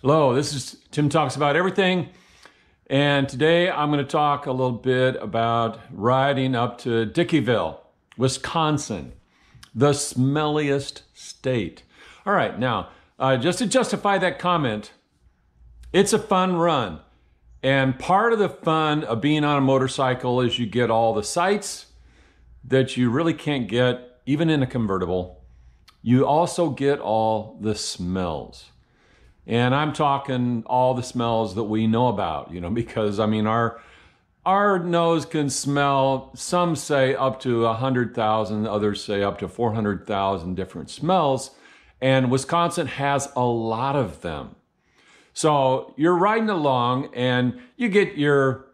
Hello, this is Tim Talks About Everything, and today I'm going to talk a little bit about riding up to Dickeyville, Wisconsin, the smelliest state. All right, now, just to justify that comment, it's a fun run, and part of the fun of being on a motorcycle is you get all the sights that you really can't get even in a convertible. You also get all the smells. And I'm talking all the smells that we know about, because I mean, our nose can smell, some say up to 100,000, others say up to 400,000 different smells. And Wisconsin has a lot of them. So you're riding along and you get your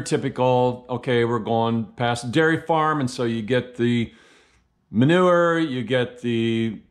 typical, okay, we're going past a dairy farm. And so you get the manure, you get the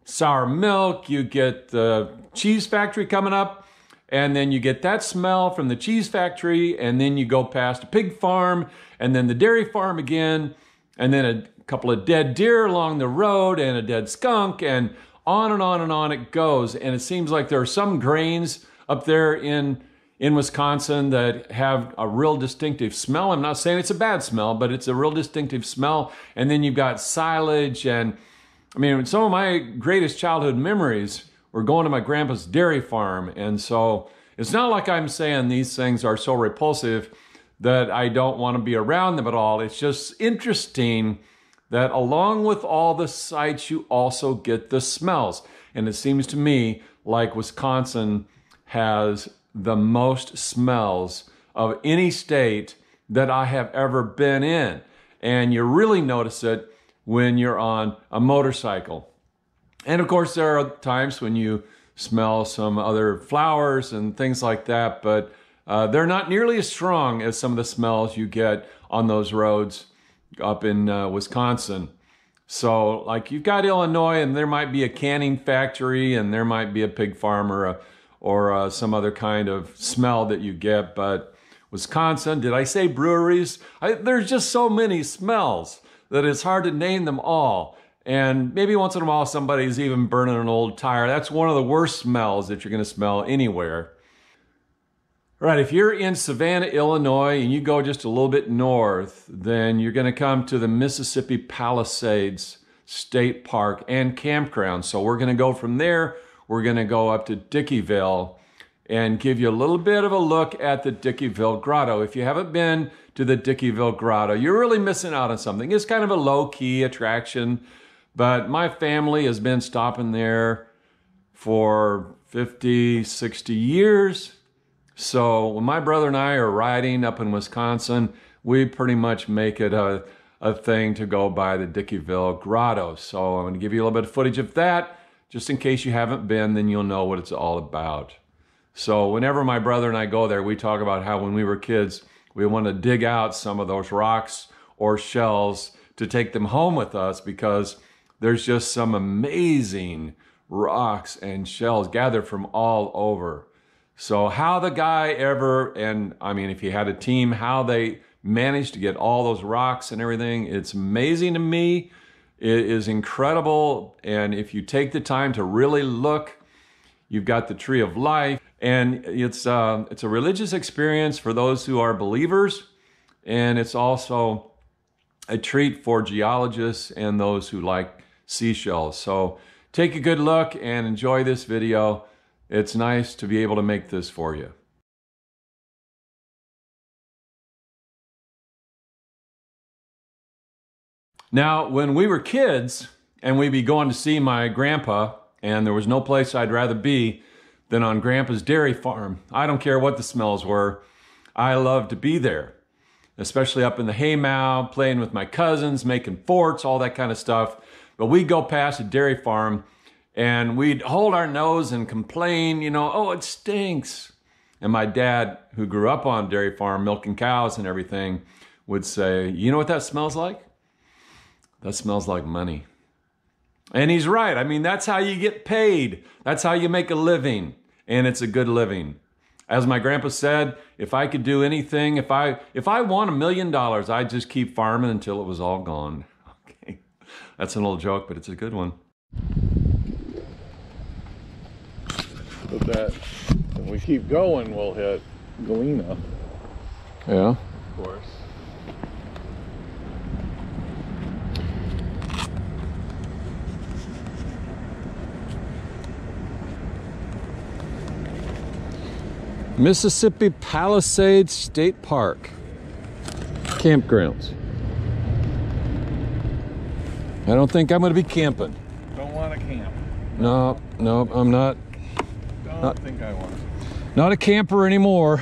sour milk, you get the cheese factory coming up, and then you get that smell from the cheese factory, and then you go past a pig farm, and then the dairy farm again, and then a couple of dead deer along the road, and a dead skunk, and on and on and on it goes. And it seems like there are some grains up there in Wisconsin that have a real distinctive smell. I'm not saying it's a bad smell, but it's a real distinctive smell. And then you've got silage, and I mean, some of my greatest childhood memories were going to my grandpa's dairy farm. And so it's not like I'm saying these things are so repulsive that I don't want to be around them at all. It's just interesting that along with all the sights, you also get the smells. And it seems to me like Wisconsin has the most smells of any state that I have ever been in. And you really notice it when you're on a motorcycle. And of course, there are times when you smell some other flowers and things like that, but they're not nearly as strong as some of the smells you get on those roads up in Wisconsin. So like you've got Illinois, and there might be a canning factory, and there might be a pig farm or some other kind of smell that you get. But Wisconsin, did I say breweries? There's just so many smells that it's hard to name them all. And maybe once in a while somebody's even burning an old tire. That's one of the worst smells that you're going to smell anywhere. All right, if you're in Savanna, Illinois, and you go just a little bit north, then you're going to come to the Mississippi Palisades State Park and Campground. So we're going to go from there. We're going to go up to Dickeyville and give you a little bit of a look at the Dickeyville Grotto. If you haven't been to the Dickeyville Grotto, you're really missing out on something. It's kind of a low-key attraction, but my family has been stopping there for 50, 60 years. So when my brother and I are riding up in Wisconsin, we pretty much make it a thing to go by the Dickeyville Grotto. So I'm going to give you a little bit of footage of that. Just in case you haven't been, then you'll know what it's all about. So whenever my brother and I go there, we talk about how when we were kids, we want to dig out some of those rocks or shells to take them home with us, because there's just some amazing rocks and shells gathered from all over. So how the guy ever, and I mean, if he had a team, how they managed to get all those rocks and everything, it's amazing to me. It is incredible. And if you take the time to really look, you've got the Tree of Life, and it's a religious experience for those who are believers, and it's also a treat for geologists and those who like seashells. So take a good look and enjoy this video. It's nice to be able to make this for you. Now, when we were kids and we'd be going to see my grandpa, and there was no place I'd rather be than on Grandpa's dairy farm. I don't care what the smells were. I loved to be there, especially up in the haymow, playing with my cousins, making forts, all that kind of stuff. But we'd go past a dairy farm and we'd hold our nose and complain, oh, it stinks. And my dad, who grew up on a dairy farm, milking cows and everything, would say, you know what that smells like? That smells like money. And he's right. I mean, that's how you get paid. That's how you make a living. And it's a good living. As my grandpa said, if I could do anything, if I won $1 million, I'd just keep farming until it was all gone. Okay. That's an old joke, but it's a good one. But that, if we keep going, we'll hit Galena, Yeah. of course. Mississippi Palisades State Park. Campgrounds. I don't think I'm going to be camping. Don't want to camp. No, I'm not. Don't think I want to. Not a camper anymore.